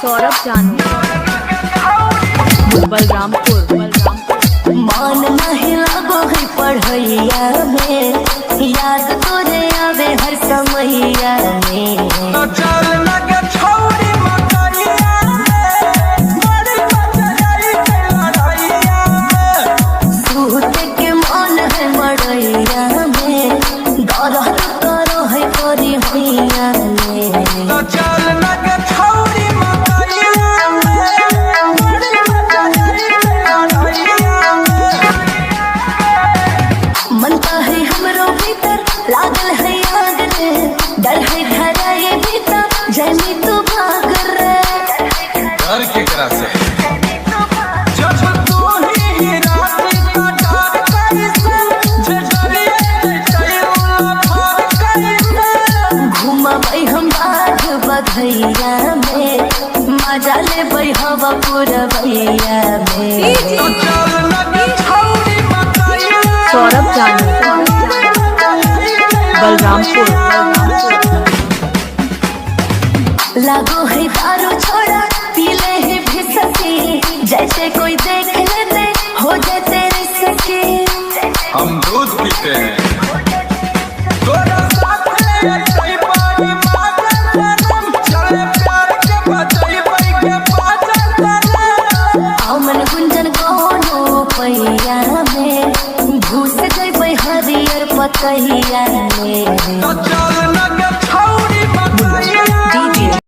सौरभ जानू बलरामपुर। मन नहीं लगो है पढ़ैया में, याद तोरे आवे हर समैया में। सूत के मन है मड़ैया में, दर्द करो है तोरी हैया में। मन का है हमरो भीतर लागल है आग रे, डर है धराए भीतर जमी तू भाग रे। डर के करा से घुमबै हम बाघ बधैया में, मजा लेबै हवा पुरवैया में। सौरभ जानू बलरामपुर। लागो है दारू छोड़ा पीले है भी सके, जैसे कोई देख लेते हो जाते रिसके। हम दूध पीते हैं। मन गुंजन कोनो पैया में, घुस जैबै हरियर पतैया में।